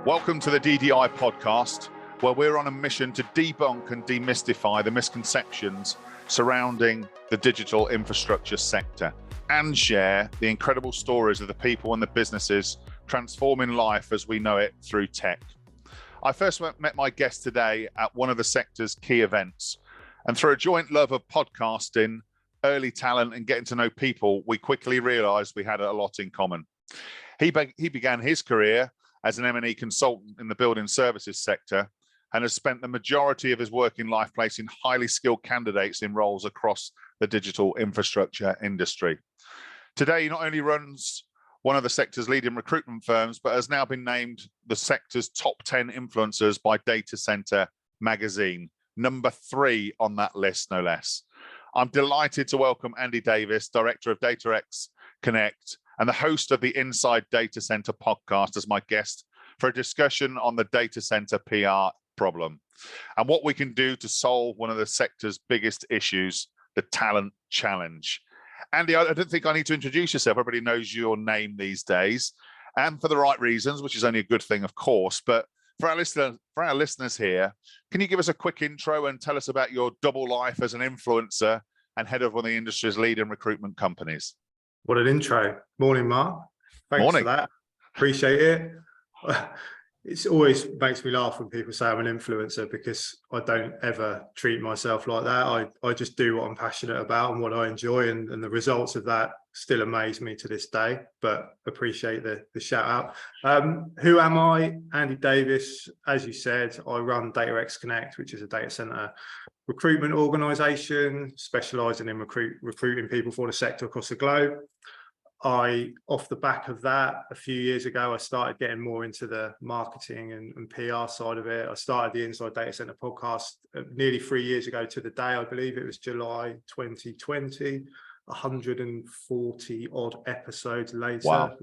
Welcome to the DDI podcast, where we're on a mission to debunk and demystify the misconceptions surrounding the digital infrastructure sector and share the incredible stories of the people and the businesses transforming life as we know it through tech. I first met my guest today at one of the sector's key events, and through a joint love of podcasting, early talent, and getting to know people, we quickly realized we had a lot in common. He began his career as an M&E consultant in the building services sector and has spent the majority of his working life placing highly skilled candidates in roles across the digital infrastructure industry. Today, he not only runs one of the sector's leading recruitment firms, but has now been named the sector's top 10 influencers by Data Center magazine, number 3 on that list, no less. I'm delighted to welcome Andy Davis, Director of DataX Connect and the host of the Inside Data Center podcast, as my guest for a discussion on the data center PR problem and what we can do to solve one of the sector's biggest issues, the talent challenge. Andy, I don't think I need to introduce yourself. Everybody knows your name these days, and for the right reasons, which is only a good thing, of course. But for our listeners here, can you give us a quick intro and tell us about your double life as an influencer and head of one of the industry's leading recruitment companies? What an intro. Morning, Mark. Thanks for that. Appreciate it. It always makes me laugh when people say I'm an influencer, because I don't ever treat myself like that. I just do what I'm passionate about and what I enjoy, and the results of that still amaze me to this day, but appreciate the shout out. Who am I? Andy Davis. As you said, I run DataX Connect, which is a data center recruitment organization specializing in recruiting people for the sector across the globe. Off the back of that, a few years ago, I started getting more into the marketing and PR side of it. I started the Inside Data Center podcast nearly 3 years ago to the day. I believe it was July 2020, 140 odd episodes later.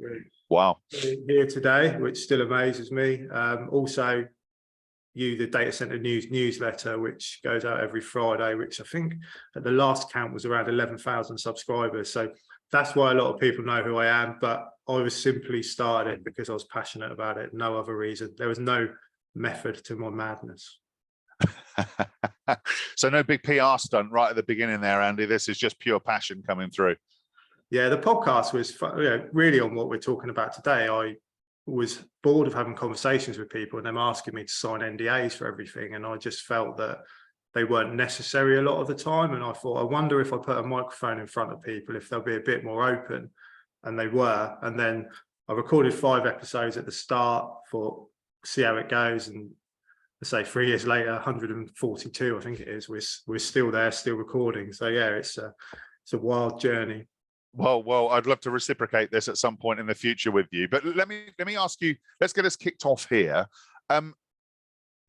Wow. Here today, which still amazes me. Also, the Data Center News newsletter, which goes out every Friday, which I think at the last count was around 11,000 subscribers. So that's why a lot of people know who I am, but I was simply started because I was passionate about it. No other reason. There was no method to my madness. So no big PR stunt right at the beginning there, Andy. This is just pure passion coming through. Yeah, the podcast was really on what we're talking about today. I was bored of having conversations with people and them asking me to sign NDAs for everything, and I just felt that they weren't necessary a lot of the time. And I thought, I wonder if I put a microphone in front of people, if they'll be a bit more open. And they were. And then I recorded 5 episodes at the start for see how it goes. And I say 3 years later, 142, I think it is, we're still there, still recording. So yeah, it's a wild journey. Well, I'd love to reciprocate this at some point in the future with you. But let me ask you, let's get us kicked off here.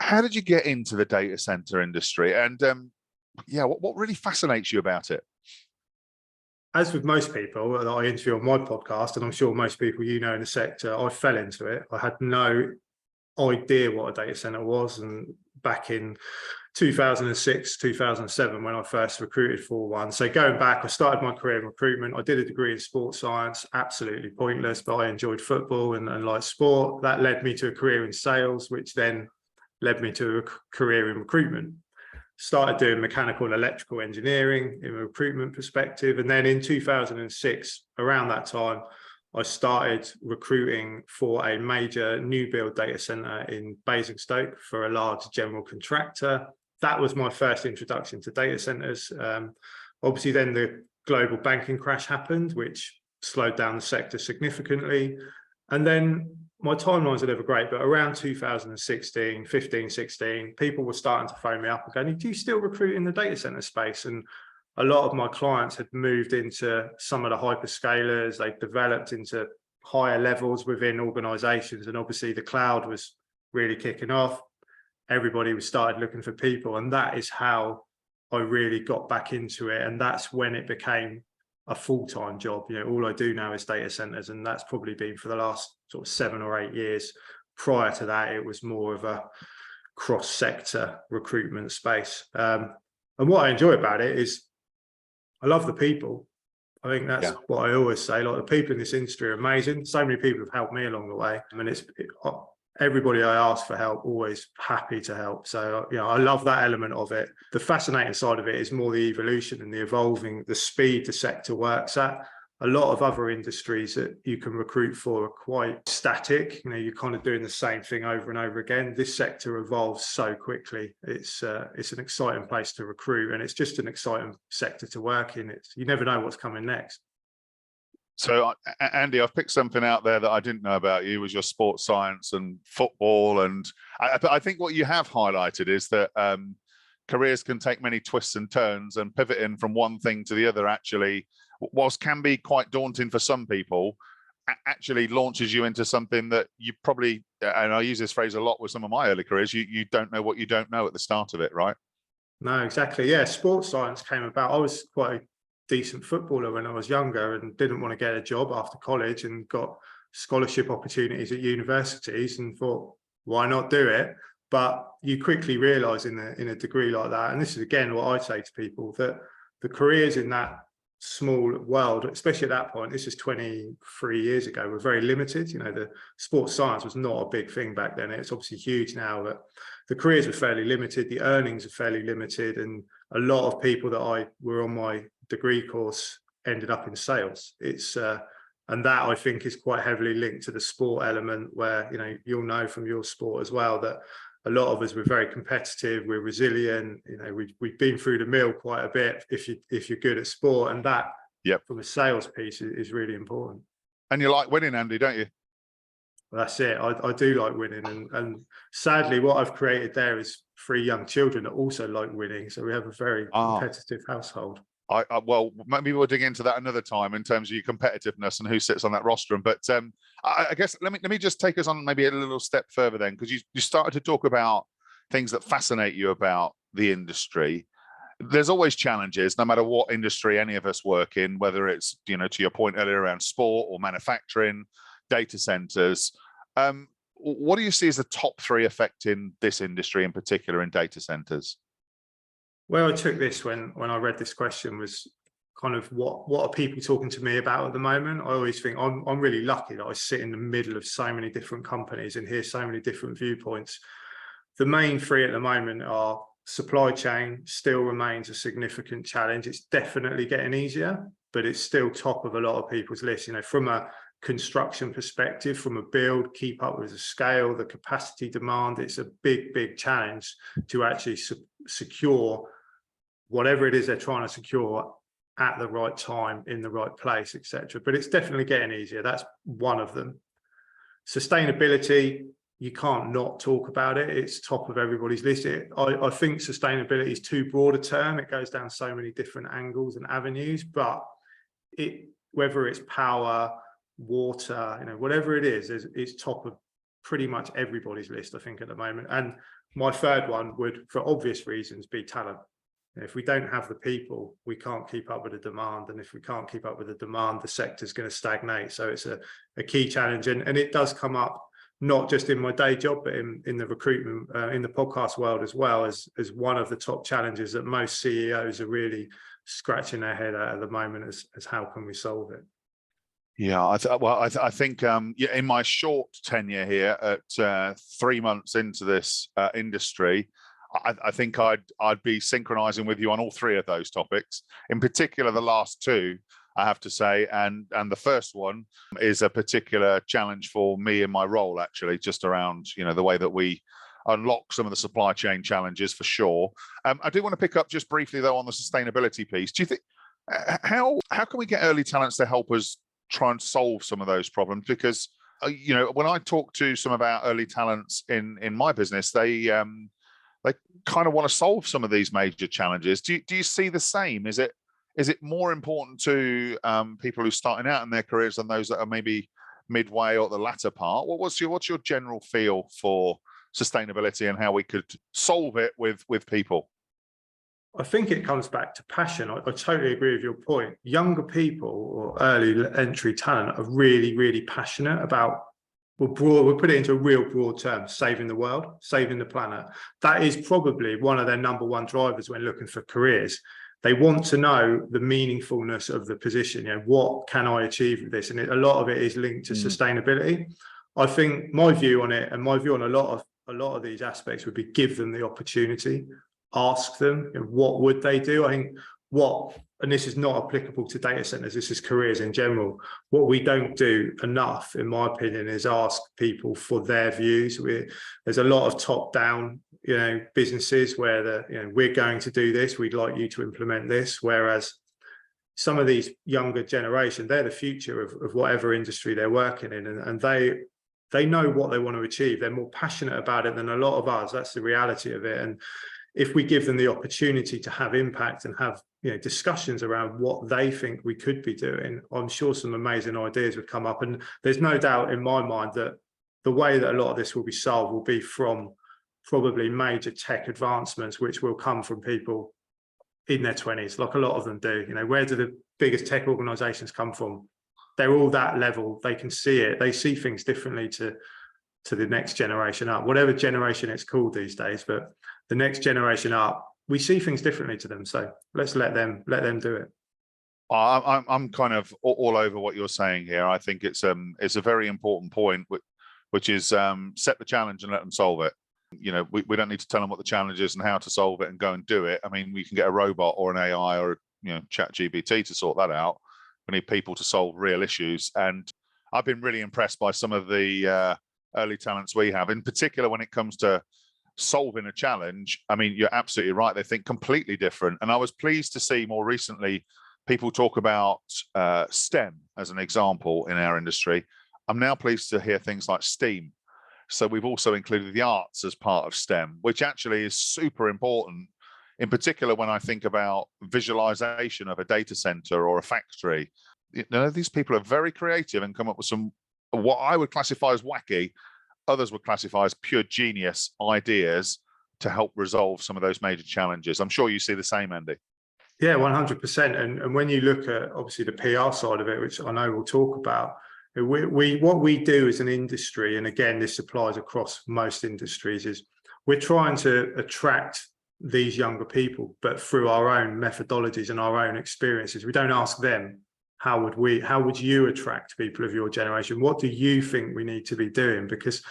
How did you get into the data center industry? And what really fascinates you about it? As with most people that I interview on my podcast, and I'm sure most people in the sector, I fell into it. I had no idea what a data center was. And back in 2006, 2007, when I first recruited for one. So going back, I started my career in recruitment. I did a degree in sports science, absolutely pointless, but I enjoyed football and liked sport. That led me to a career in sales, which then led me to a career in recruitment. Started doing mechanical and electrical engineering in a recruitment perspective. And then in 2006, around that time, I started recruiting for a major new build data center in Basingstoke for a large general contractor. That was my first introduction to data centers. Obviously, then the global banking crash happened, which slowed down the sector significantly. And then my timelines are never great, but around 2016, 15, 16, people were starting to phone me up and going, do you still recruit in the data center space? And a lot of my clients had moved into some of the hyperscalers. They developed into higher levels within organizations. And obviously the cloud was really kicking off. Everybody was started looking for people. And that is how I really got back into it. And that's when it became a full-time job. All I do now is data centers, and that's probably been for the last sort of 7 or 8 years. Prior to that, it was more of a cross-sector recruitment space. And what I enjoy about it is I love the people. I think that's what I always say. Like, the people in this industry are amazing. So many people have helped me along the way. I mean, everybody I ask for help, always happy to help. So, I love that element of it. The fascinating side of it is more the evolution and the evolving, the speed the sector works at. A lot of other industries that you can recruit for are quite static. You're kind of doing the same thing over and over again. This sector evolves so quickly. It's an exciting place to recruit, and it's just an exciting sector to work in. You never know what's coming next. So, Andy, I've picked something out there that I didn't know about you, was your sports science and football. And I think what you have highlighted is that careers can take many twists and turns, and pivoting from one thing to the other actually, whilst can be quite daunting for some people, actually launches you into something that you probably, and I use this phrase a lot with some of my early careers, you don't know what you don't know at the start of it, right? No, exactly. Yeah, sports science came about. I was quite a decent footballer when I was younger and didn't want to get a job after college, and got scholarship opportunities at universities and thought, why not do it? But you quickly realize in a degree like that, and this is again what I say to people, that the careers in that small world, especially at that point, this is 23 years ago, were very limited. The sports science was not a big thing back then. It's obviously huge now, but the careers were fairly limited, the earnings are fairly limited, and a lot of people that were on my degree course ended up in sales. And that, I think, is quite heavily linked to the sport element, where you'll know from your sport as well that a lot of us, we're very competitive, we're resilient, we've been through the mill quite a bit if you're good at sport, and that, from a sales piece, is really important. And you like winning, Andy, don't you? Well, that's it. I do like winning, and sadly what I've created there is 3 young children that also like winning, so we have a very competitive household. Well, maybe we'll dig into that another time in terms of your competitiveness and who sits on that rostrum. But I guess let me just take us on maybe a little step further then, because you started to talk about things that fascinate you about the industry. There's always challenges, no matter what industry any of us work in, whether it's, to your point earlier around sport or manufacturing, data centers. What do you see as the top 3 affecting this industry in particular in data centers? Where I took this when I read this question was kind of what are people talking to me about at the moment? I always think I'm really lucky that I sit in the middle of so many different companies and hear so many different viewpoints. The main 3 at the moment are supply chain still remains a significant challenge. It's definitely getting easier, but it's still top of a lot of people's list. From a construction perspective, from a build, keep up with the scale, the capacity demand, it's a big challenge to actually secure whatever it is they're trying to secure at the right time, in the right place, etc. But it's definitely getting easier. That's one of them. Sustainability, you can't not talk about it. It's top of everybody's list. I think sustainability is too broad a term. It goes down so many different angles and avenues, but whether it's power, water, whatever it is, it's top of pretty much everybody's list, I think, at the moment. And my 3rd one would, for obvious reasons, be talent. If we don't have the people, we can't keep up with the demand. And if we can't keep up with the demand, the sector's going to stagnate. So it's a key challenge. And it does come up not just in my day job, but in the recruitment, in the podcast world as well, as one of the top challenges that most CEOs are really scratching their head at the moment, as how can we solve it? Yeah, I think in my short tenure here at 3 months into this industry, I think I'd be synchronizing with you on all 3 of those topics. In particular, the last 2, I have to say, and the first one is a particular challenge for me in my role, actually, just around the way that we unlock some of the supply chain challenges, for sure. I do want to pick up just briefly though on the sustainability piece. Do you think how can we get early talents to help us try and solve some of those problems? Because when I talk to some of our early talents in my business, they kind of want to solve some of these major challenges. Do you see the same? Is it more important to people who are starting out in their careers than those that are maybe midway or the latter part? What's your general feel for sustainability and how we could solve it with people? I think it comes back to passion. I totally agree with your point. Younger people or early entry talent are really passionate about, we'll put it into a real broad term, saving the world, saving the planet. That is probably one of their number 1 drivers when looking for careers. They want to know the meaningfulness of the position. What can I achieve with this? And a lot of it is linked to sustainability. I think my view on it, and my view on a lot of these aspects, would be give them the opportunity, ask them, what would they do. I think and this is not applicable to data centers, this is careers in general. What we don't do enough, in my opinion, is ask people for their views. There's a lot of top-down, businesses where we're going to do this, we'd like you to implement this, whereas some of these younger generation, they're the future of whatever industry they're working in, and they know what they want to achieve. They're more passionate about it than a lot of us. That's the reality of it. And if we give them the opportunity to have impact and have discussions around what they think we could be doing, I'm sure some amazing ideas would come up. And there's no doubt in my mind that the way that a lot of this will be solved will be from probably major tech advancements, which will come from people in their 20s, like a lot of them do. Where do the biggest tech organizations come from? They're all that level. They can see it. They see things differently to the next generation up, whatever generation it's called these days. But the next generation up, we see things differently to them. So let's let them do it. I'm kind of all over what you're saying here. I think it's a very important point, which is set the challenge and let them solve it. We don't need to tell them what the challenge is and how to solve it and go and do it. I mean, we can get a robot or an AI or chat GPT to sort that out. We need people to solve real issues. And I've been really impressed by some of the early talents we have, in particular when it comes to solving a challenge. I mean, you're absolutely right. They think completely different. And I was pleased to see more recently people talk about STEM as an example in our industry. I'm now pleased to hear things like STEAM. So we've also included the arts as part of STEM, which actually is super important, in particular when I think about visualization of a data center or a factory. These people are very creative and come up with some, what I would classify as wacky, others would classify as pure genius ideas to help resolve some of those major challenges. I'm sure you see the same, Andy. Yeah, 100%. And when you look at obviously the PR side of it, which I know we'll talk about, what we do as an industry, and again, this applies across most industries, is we're trying to attract these younger people, but through our own methodologies and our own experiences. We don't ask them, how would you attract people of your generation? What do you think we need to be doing? Because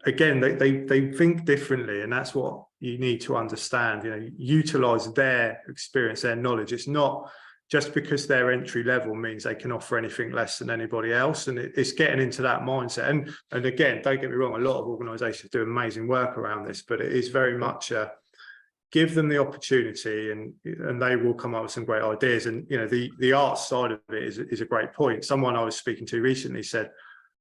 again, they think differently, and that's what you need to understand. Utilize their experience, their knowledge. It's not just because they're entry level means they can offer anything less than anybody else. And it's getting into that mindset. And again, don't get me wrong, a lot of organizations do amazing work around this, but it is very much give them the opportunity and they will come up with some great ideas. And the art side of it is a great point. Someone I was speaking to recently said,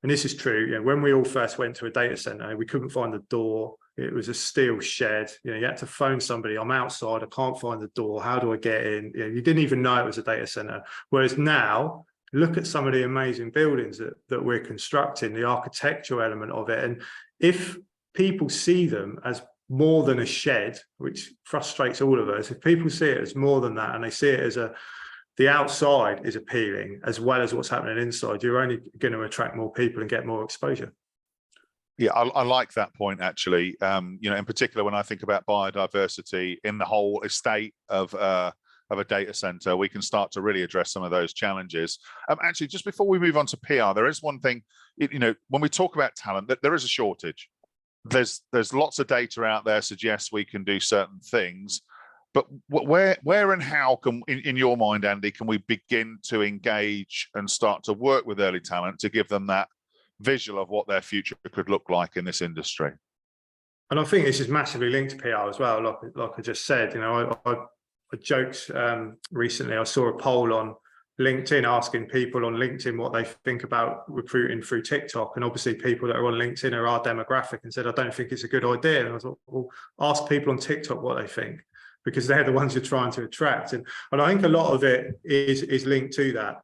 and this is true, when we all first went to a data center, we couldn't find the door. It was a steel shed. You had to phone somebody. I'm outside. I can't find the door. How do I get in? You didn't even know it was a data center. Whereas now, look at some of the amazing buildings that we're constructing, the architectural element of it. And if people see them as more than a shed, which frustrates all of us, if people see it as more than that, and they see it as the outside is appealing as well as what's happening inside, you're only going to attract more people and get more exposure. Yeah, I like that point, actually. In particular, when I think about biodiversity in the whole estate of a data center, we can start to really address some of those challenges. Actually, just before we move on to PR, there is one thing, when we talk about talent, that there is a shortage. There's lots of data out there suggests we can do certain things, but where and how can, in your mind, Andy, can we begin to engage and start to work with early talent to give them that visual of what their future could look like in this industry? And I think this is massively linked to PR as well. Like I just said, I joked recently, I saw a poll on LinkedIn asking people on LinkedIn what they think about recruiting through TikTok. And obviously people that are on LinkedIn are our demographic, and said, I don't think it's a good idea. And I thought, well, ask people on TikTok what they think, because they're the ones you're trying to attract. And I think a lot of it is linked to that.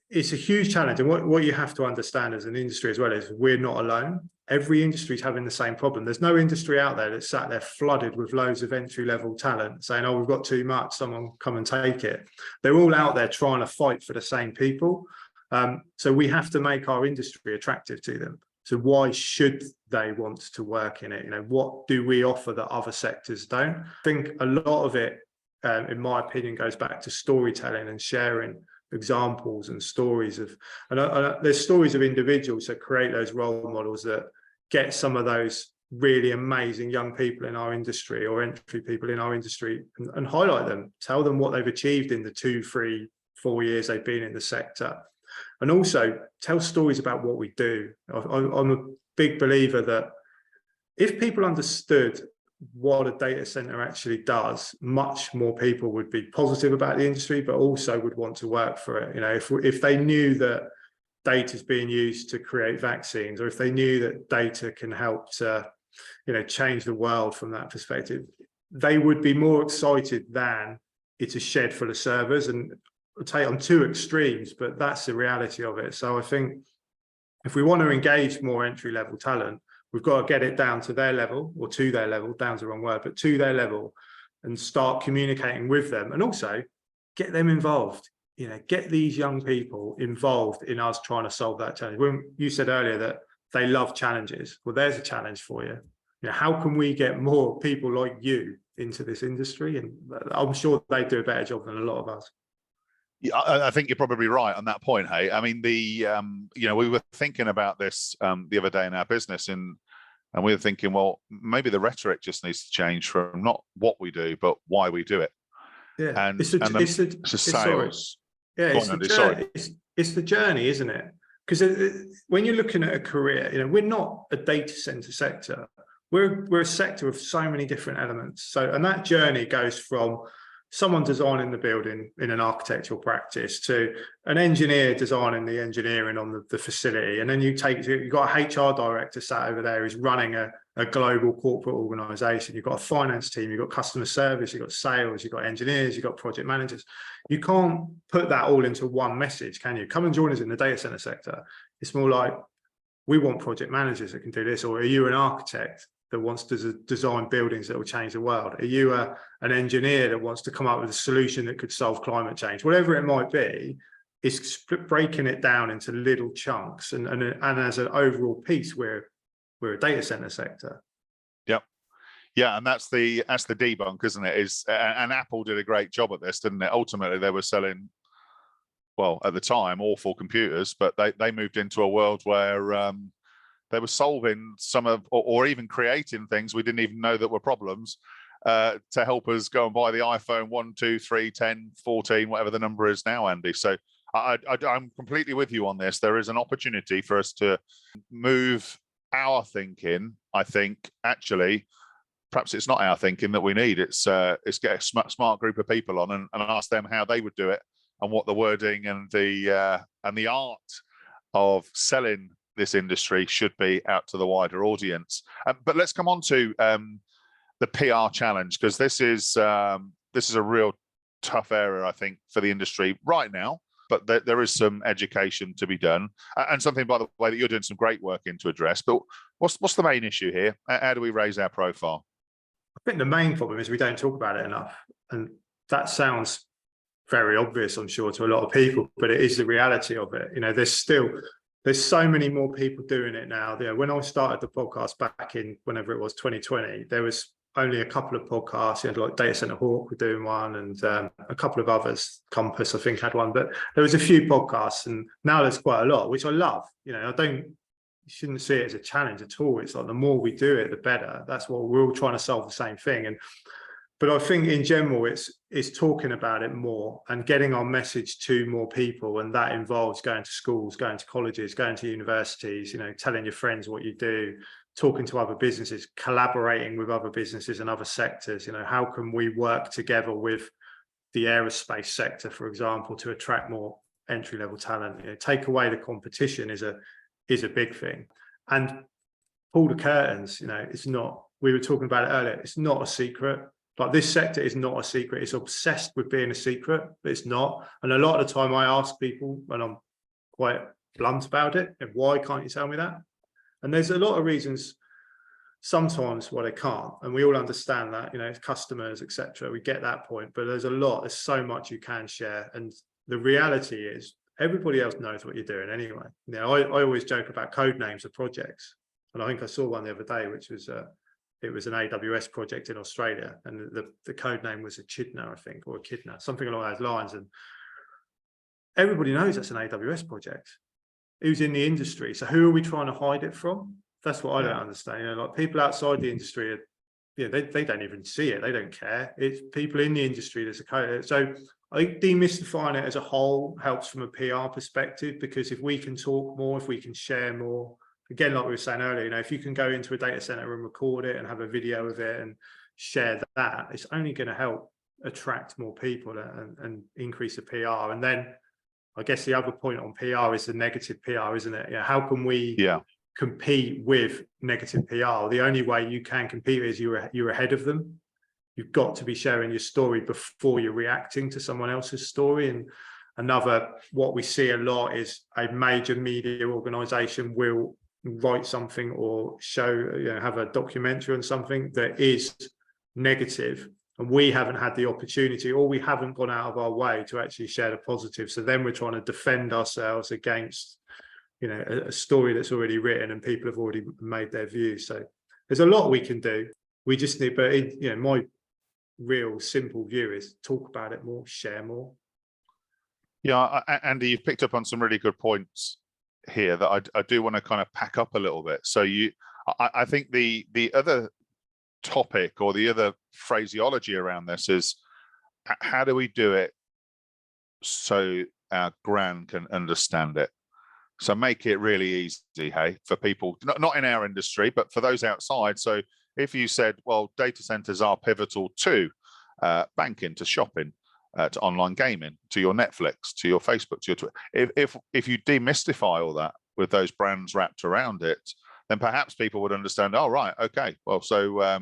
It's a huge challenge. And what you have to understand as an industry as well is we're not alone. Every industry is having the same problem. There's no industry out there that's sat there flooded with loads of entry-level talent saying, oh, we've got too much, someone come and take it. They're all out there trying to fight for the same people. So we have to make our industry attractive to them. So why should they want to work in it? What do we offer that other sectors don't? I think a lot of it, in my opinion, goes back to storytelling and sharing examples and stories of, and there's stories of individuals that create those role models that get some of those really amazing young people in our industry or entry people in our industry and highlight them, tell them what they've achieved in the 2, 3, 4 years they've been in the sector, and also tell stories about what we do. I'm a big believer that if people understood what a data center actually does, much more people would be positive about the industry, but also would want to work for it. You know, if they knew that data is being used to create vaccines, or if they knew that data can help to, you know, change the world from that perspective, they would be more excited than it's a shed full of servers. And I'll tell you, I'm two extremes, but that's the reality of it. So I think if we want to engage more entry-level talent, we've got to get it down to their level, or to their level, down's the wrong word, but to their level, and start communicating with them, and also get them involved. You know, get these young people involved in us trying to solve that challenge. When you said earlier that they love challenges, well, there's a challenge for you. You know, how can we get more people like you into this industry? And I'm sure they do a better job than a lot of us. Yeah, I think you're probably right on that point. Hey, I mean, you know, we were thinking about this the other day in our business, and we were thinking, well, maybe the rhetoric just needs to change from not what we do, but why we do it. Yeah, And it's sales. Yeah, it's the journey. It's the journey, isn't it? Because when you're looking at a career, you know, we're not a data center sector. We're a sector of so many different elements. So, and that journey goes from someone designing the building in an architectural practice to an engineer designing the engineering on the facility. And then you've got a HR director sat over there who's running a global corporate organization. You've got a finance team, you've got customer service, you've got sales, you've got engineers, you've got project managers. You can't put that all into one message, can you? Come and join us in the data center sector. It's more like, we want project managers that can do this. Or are you an architect that wants to design buildings that will change the world? Are you an engineer that wants to come up with a solution that could solve climate change? Whatever it might be, it's breaking it down into little chunks. And as an overall piece, we're a data center sector. Yep. Yeah, and that's the debunk, isn't it? And Apple did a great job at this, didn't it? Ultimately, they were selling, well, at the time, awful computers, but they moved into a world where they were solving some of, or even creating things we didn't even know that were problems to help us go and buy the iPhone 1, 2, 3, 10, 14, whatever the number is now, Andy. So I'm completely with you on this. There is an opportunity for us to move our thinking. I think actually, perhaps it's not our thinking that we need. It's get a smart group of people on and ask them how they would do it, and what the wording and the art of selling this industry should be out to the wider audience. But let's come on to the PR challenge, because this is a real tough area, I think, for the industry right now. But there is some education to be done, and something, by the way, that you're doing some great work in to address. But what's the main issue here? How do we raise our profile? I think the main problem is we don't talk about it enough, and that sounds very obvious, I'm sure, to a lot of people, but it is the reality of it. You know, there's so many more people doing it now. You know, when I started the podcast back in whenever it was 2020, there was only a couple of podcasts. You had like Data Center Hawk were doing one, and a couple of others. Compass, I think, had one, but there was a few podcasts, and now there's quite a lot, which I love. You know, you shouldn't see it as a challenge at all. It's like the more we do it, the better. That's what we're all trying to solve, the same thing. But I think in general, it's talking about it more and getting our message to more people, and that involves going to schools, going to colleges, going to universities. You know, telling your friends what you do, talking to other businesses, collaborating with other businesses and other sectors. You know, how can we work together with the aerospace sector, for example, to attract more entry-level talent? You know, take away the competition is a big thing, and pull the curtains. You know, it's not. We were talking about it earlier. It's not a secret. Like, this sector is not a secret. It's obsessed with being a secret, but it's not. And a lot of the time I ask people, and I'm quite blunt about it, and why can't you tell me that? And there's a lot of reasons sometimes why they can't. And we all understand that, you know, customers, etc. We get that point, but there's so much you can share. And the reality is everybody else knows what you're doing anyway. You know, I always joke about code names of projects. And I think I saw one the other day, which was it was an AWS project in Australia, and the code name was Echidna, I think, or Echidna, something along those lines. And everybody knows that's an AWS project. Who's in the industry? So who are we trying to hide it from? That's what I don't understand. Like people outside the industry, they don't even see it. They don't care. It's people in the industry that's a code. So I think demystifying it as a whole helps from a PR perspective, because if we can talk more, if we can share more, again, like we were saying earlier, if you can go into a data center and record it and have a video of it and share that, it's only going to help attract more people and increase the PR. And then I guess the other point on PR is the negative PR, isn't it? How can we compete with negative PR? The only way you can compete is you're ahead of them. You've got to be sharing your story before you're reacting to someone else's story. And what we see a lot is a major media organization will write something or show, have a documentary on something that is negative, and we haven't had the opportunity, or we haven't gone out of our way to actually share the positive. So then we're trying to defend ourselves against, a story that's already written and people have already made their views. So there's a lot we can do. We just need, but my real simple view is talk about it more, share more. Yeah, Andy, you've picked up on some really good points here that I do want to kind of pack up a little bit. So I think the other topic or the other phraseology around this is, how do we do it so our gran can understand it? So make it really easy, hey, for people, not in our industry, but for those outside. So if you said, well, data centers are pivotal to banking, to shopping, to online gaming, to your Netflix, to your Facebook, to your Twitter, if you demystify all that with those brands wrapped around it, then perhaps people would understand, oh, right, okay, well, so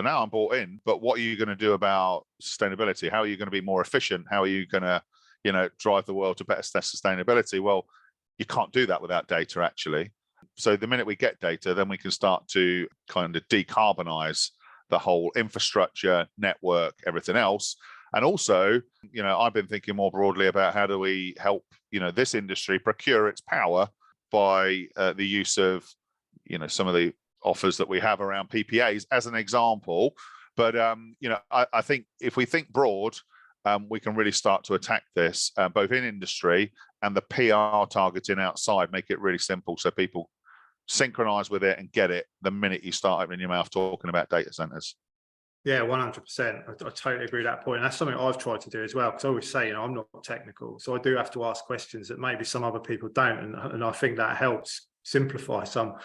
now I'm bought in, but what are you going to do about sustainability? How are you going to be more efficient? How are you going to, drive the world to better sustainability? Well, you can't do that without data, actually. So the minute we get data, then we can start to kind of decarbonize the whole infrastructure, network, everything else. And also, I've been thinking more broadly about how do we help, this industry procure its power by the use of, some of the offers that we have around PPAs as an example. But, I think if we think broad, we can really start to attack this both in industry and the PR targeting outside, make it really simple so people synchronize with it and get it the minute you start opening your mouth talking about data centers. Yeah, 100%. I totally agree with that point. And that's something I've tried to do as well, because I always say, I'm not technical, so I do have to ask questions that maybe some other people don't, and I think that helps simplify some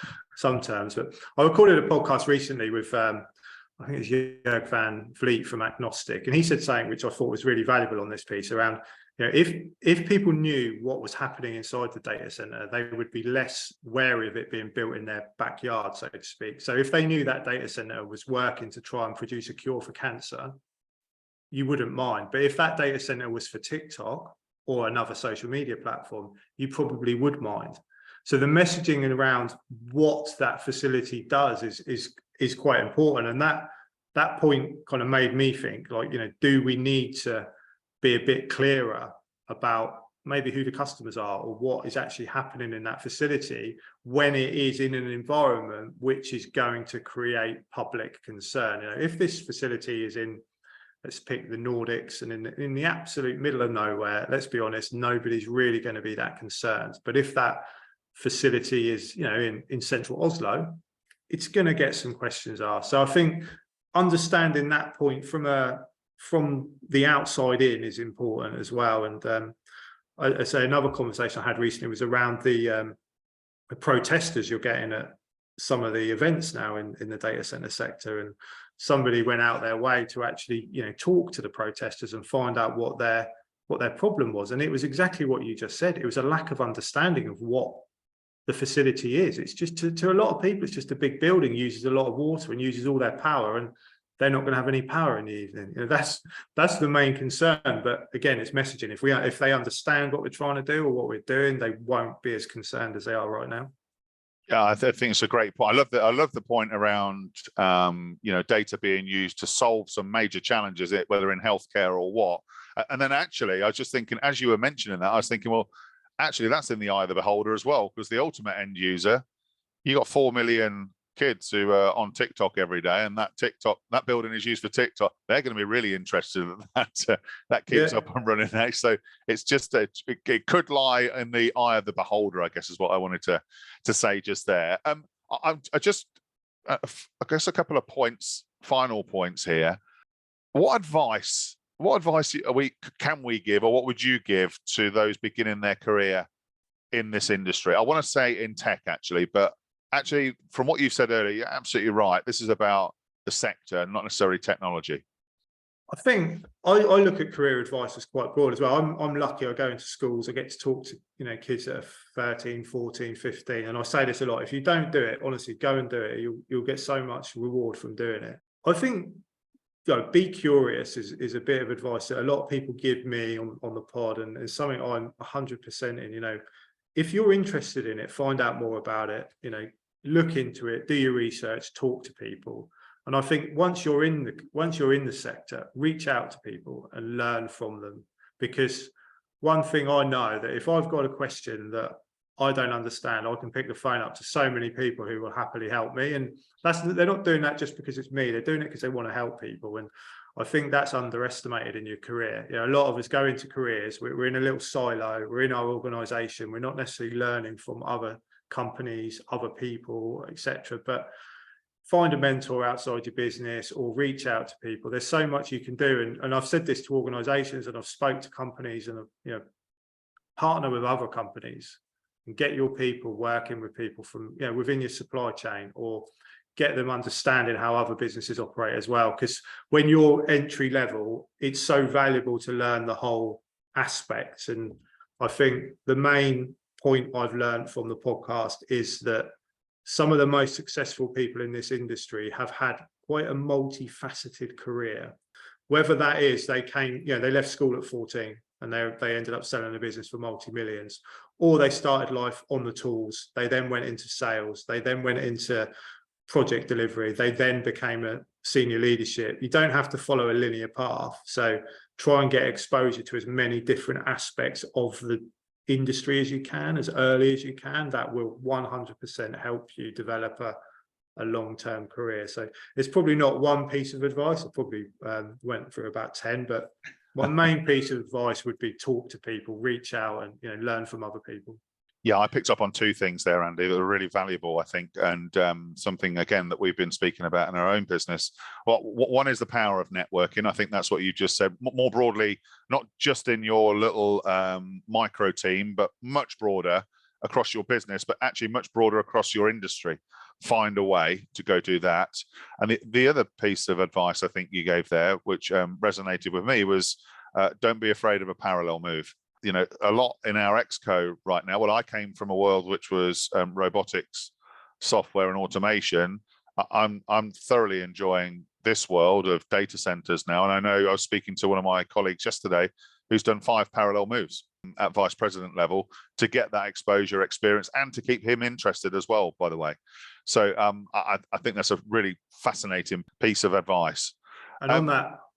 terms. But I recorded a podcast recently with I think it's Jörg van Vliet from Agnostic, and he said something which I thought was really valuable on this piece around, if people knew what was happening inside the data center, they would be less wary of it being built in their backyard, so to speak. So if they knew that data center was working to try and produce a cure for cancer, you wouldn't mind. But if that data center was for TikTok or another social media platform, you probably would mind. So the messaging around what that facility does is quite important. And that point kind of made me think, like, do we need to be a bit clearer about maybe who the customers are or what is actually happening in that facility when it is in an environment which is going to create public concern? If this facility is in, let's pick the Nordics, and in the absolute middle of nowhere, let's be honest, nobody's really going to be that concerned. But if that facility is, in central Oslo, it's going to get some questions asked. So I think understanding that point from the outside in is important as well. And I say another conversation I had recently was around the protesters you're getting at some of the events now in the data center sector, and somebody went out their way to actually talk to the protesters and find out what their problem was. And it was exactly what you just said. It was a lack of understanding of what the facility is. It's just to a lot of people, it's just a big building, uses a lot of water and uses all their power, and they're not going to have any power in the evening. That's the main concern. But again, it's messaging. If they understand what we're trying to do or what we're doing, they won't be as concerned as they are right now. Yeah, I think it's a great point. I love the point around data being used to solve some major challenges, whether in healthcare or what. And then actually, I was just thinking, as you were mentioning that, I was thinking, well, actually, that's in the eye of the beholder as well, because the ultimate end user, you got 4 million kids who are on TikTok every day, and that building is used for TikTok, they're going to be really interested that keeps up and running now. So it's just it could lie in the eye of the beholder, I guess, is what I wanted to say just there. I guess a couple of final points here. What advice can we give, or what would you give to those beginning their career in this industry? I want to say in tech, actually, but actually, from what you said earlier, you're absolutely right. This is about the sector, not necessarily technology. I think I look at career advice as quite broad as well. I'm lucky. I go into schools. I get to talk to kids that are 13, 14, 15, and I say this a lot. If you don't do it, honestly, go and do it. You'll get so much reward from doing it. I think be curious is a bit of advice that a lot of people give me on the pod, and it's something I'm 100% in. If you're interested in it, find out more about it. Look into it, do your research, talk to people. And I think once you're in the sector, reach out to people and learn from them. Because one thing I know, that if I've got a question that I don't understand, I can pick the phone up to so many people who will happily help me. And they're not doing that just because it's me. They're doing it because they want to help people. And I think that's underestimated in your career. A lot of us go into careers, we're in a little silo, we're in our organization, we're not necessarily learning from other companies, other people, etc. But find a mentor outside your business or reach out to people. There's so much you can do. And I've said this to organizations, and I've spoke to companies, and partner with other companies and get your people working with people from within your supply chain, or get them understanding how other businesses operate as well. Because when you're entry level, it's so valuable to learn the whole aspects. And I think the main point I've learned from the podcast is that some of the most successful people in this industry have had quite a multifaceted career. Whether that is they left school at 14 and they ended up selling a business for multi-millions, or they started life on the tools. They then went into sales. They then went into project delivery. They then became a senior leadership. You don't have to follow a linear path. So try and get exposure to as many different aspects of the industry as you can, as early as you can. That will 100% help you develop a long-term career. So it's probably not one piece of advice. I probably went through about 10, but my main piece of advice would be talk to people, reach out, and learn from other people. Yeah, I picked up on two things there, Andy, that are really valuable, I think, and something, again, that we've been speaking about in our own business. Well, one is the power of networking. I think that's what you just said. More broadly, not just in your little micro team, but much broader across your business, but actually much broader across your industry. Find a way to go do that. And the other piece of advice I think you gave there, which resonated with me, was don't be afraid of a parallel move. A lot in our exco right now. Well, I came from a world which was robotics, software, and automation. I'm thoroughly enjoying this world of data centers now. And I know I was speaking to one of my colleagues yesterday who's done 5 parallel moves at vice president level to get that exposure, experience, and to keep him interested as well, by the way. So I think that's a really fascinating piece of advice. And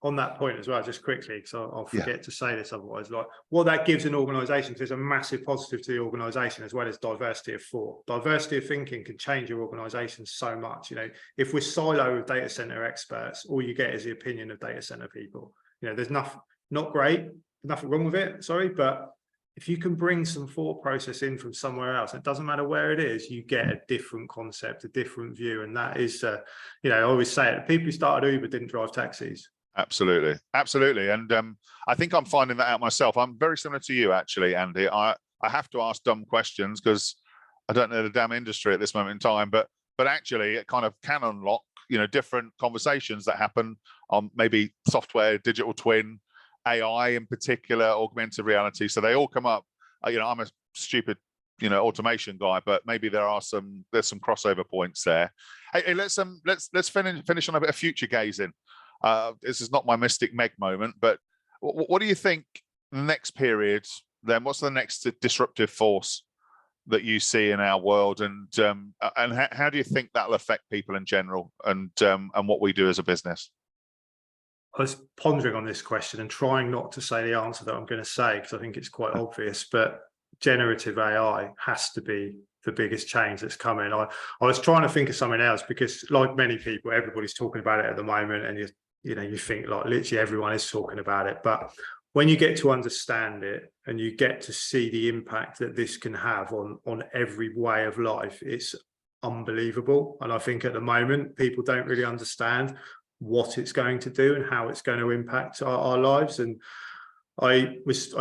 on that point as well, just quickly, because I'll forget to say this otherwise, like what that gives an organization, because there's a massive positive to the organization, as well as diversity of thought. Diversity of thinking can change your organization so much. If we're silo with data center experts, all you get is the opinion of data center people. There's nothing wrong with it, sorry, but if you can bring some thought process in from somewhere else, it doesn't matter where it is, you get a different concept, a different view. And that is, I always say it, people who started Uber didn't drive taxis. Absolutely. And I think I'm finding that out myself. I'm very similar to you, actually, Andy. I have to ask dumb questions because I don't know the damn industry at this moment in time, but actually it kind of can unlock, different conversations that happen on maybe software, digital twin, AI in particular, augmented reality. So they all come up. I'm a stupid, automation guy, but maybe there's some crossover points there. Hey, let's finish on a bit of future gazing. This is not my Mystic Meg moment, but what do you think the next period? Then what's the next disruptive force that you see in our world, and how do you think that'll affect people in general, and what we do as a business? I was pondering on this question and trying not to say the answer that I'm going to say, because I think it's quite obvious, but generative AI has to be the biggest change that's coming. I was trying to think of something else, because like many people, everybody's talking about it at the moment, and you think like literally everyone is talking about it. But when you get to understand it and you get to see the impact that this can have on every way of life, it's unbelievable. And I think at the moment people don't really understand what it's going to do and how it's going to impact our lives. And I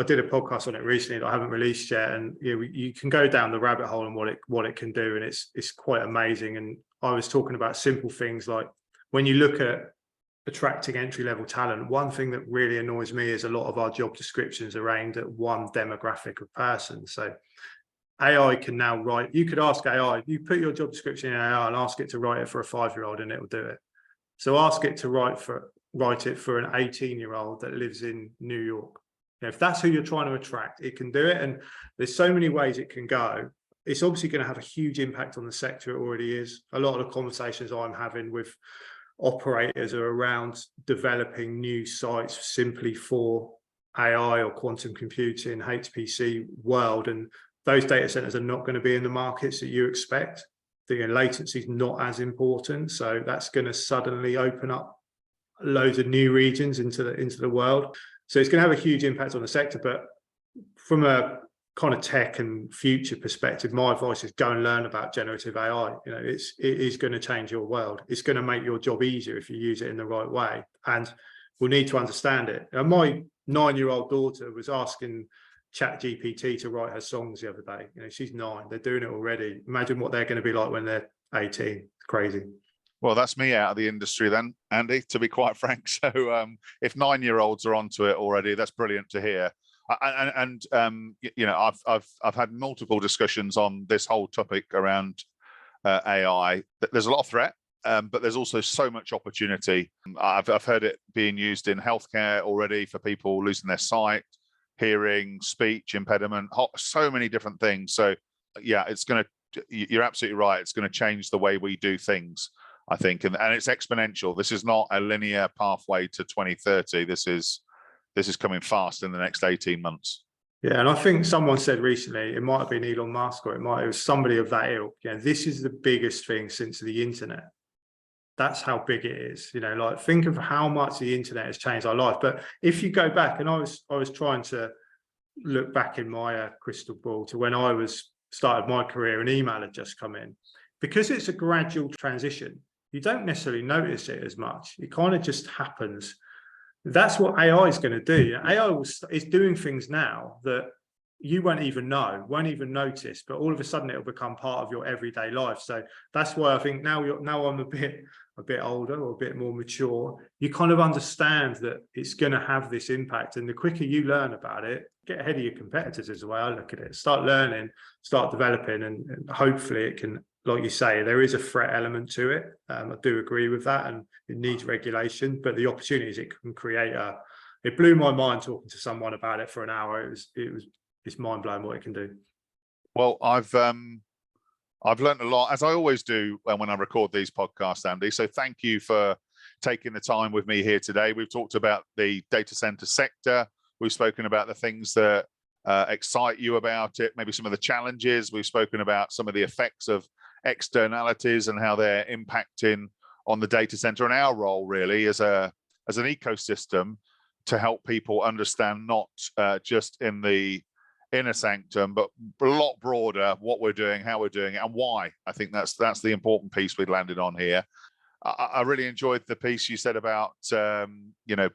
did a podcast on it recently that I haven't released yet, and you can go down the rabbit hole and what it can do, and it's quite amazing. And I was talking about simple things like, when you look at attracting entry-level talent, one thing that really annoys me is a lot of our job descriptions are aimed at one demographic of person. So AI can now write, you could ask AI, you put your job description in AI and ask it to write it for a 5-year-old and it will do it. So ask it to write it for an 18-year-old that lives in New York. If that's who you're trying to attract, it can do it. And there's so many ways it can go. It's obviously going to have a huge impact on the sector. It already is. A lot of the conversations I'm having with operators are around developing new sites simply for AI or quantum computing, HPC world. And those data centers are not going to be in the markets that you expect. The latency is not as important. So that's going to suddenly open up loads of new regions into the world. So it's going to have a huge impact on the sector. But from a kind of tech and future perspective, my advice is go and learn about generative AI. It is going to change your world. It's going to make your job easier if you use it in the right way. And we'll need to understand it. And my 9-year-old daughter was asking ChatGPT to write her songs the other day. She's 9. They're doing it already. Imagine what they're going to be like when they're 18. It's crazy. Well, that's me out of the industry then, Andy, to be quite frank. So if 9-year-olds are onto it already, that's brilliant to hear. And I've had multiple discussions on this whole topic around AI. There's a lot of threat, but there's also so much opportunity. I've heard it being used in healthcare already for people losing their sight, hearing, speech impediment, so many different things. So yeah, you're absolutely right. It's going to change the way we do things, I think, and it's exponential. This is not a linear pathway to 2030. This is coming fast in the next 18 months. Yeah, and I think someone said recently, it might have been Elon Musk or it was somebody of that ilk. This is the biggest thing since the internet. That's how big it is. Like, think of how much the internet has changed our life. But if you go back, and I was trying to look back in my crystal ball to when I started my career and email had just come in, because it's a gradual transition. You don't necessarily notice it as much. It kind of just happens. That's what AI is going to do. AI is doing things now that you won't even notice, but all of a sudden it'll become part of your everyday life. So that's why I think now I'm a bit older or a bit more mature, you kind of understand that it's going to have this impact. And the quicker you learn about it, get ahead of your competitors is the way I look at it. Start learning, start developing, and hopefully it can, like you say, there is a threat element to it. I do agree with that, and it needs regulation, but the opportunities it can create it blew my mind talking to someone about it for an hour. It's mind blowing what it can do. Well, I've learned a lot, as I always do when I record these podcasts, Andy. So thank you for taking the time with me here today. We've talked about the data center sector. We've spoken about the things that excite you about it, maybe some of the challenges. We've spoken about some of the effects of externalities and how they're impacting on the data center, and our role really as an ecosystem to help people understand not just in the inner sanctum, but a lot broader what we're doing, how we're doing it, and why. I think that's the important piece we landed on here. I really enjoyed the piece you said about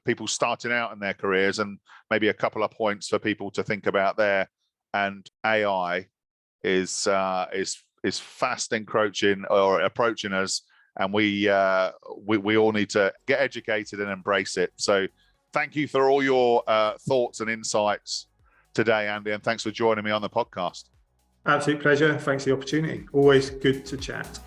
people starting out in their careers, and maybe a couple of points for people to think about there. And AI is fast encroaching or approaching us, and we all need to get educated and embrace it. So thank you for all your thoughts and insights today, Andy, and thanks for joining me on the podcast. Absolute pleasure. Thanks for the opportunity. Always good to chat.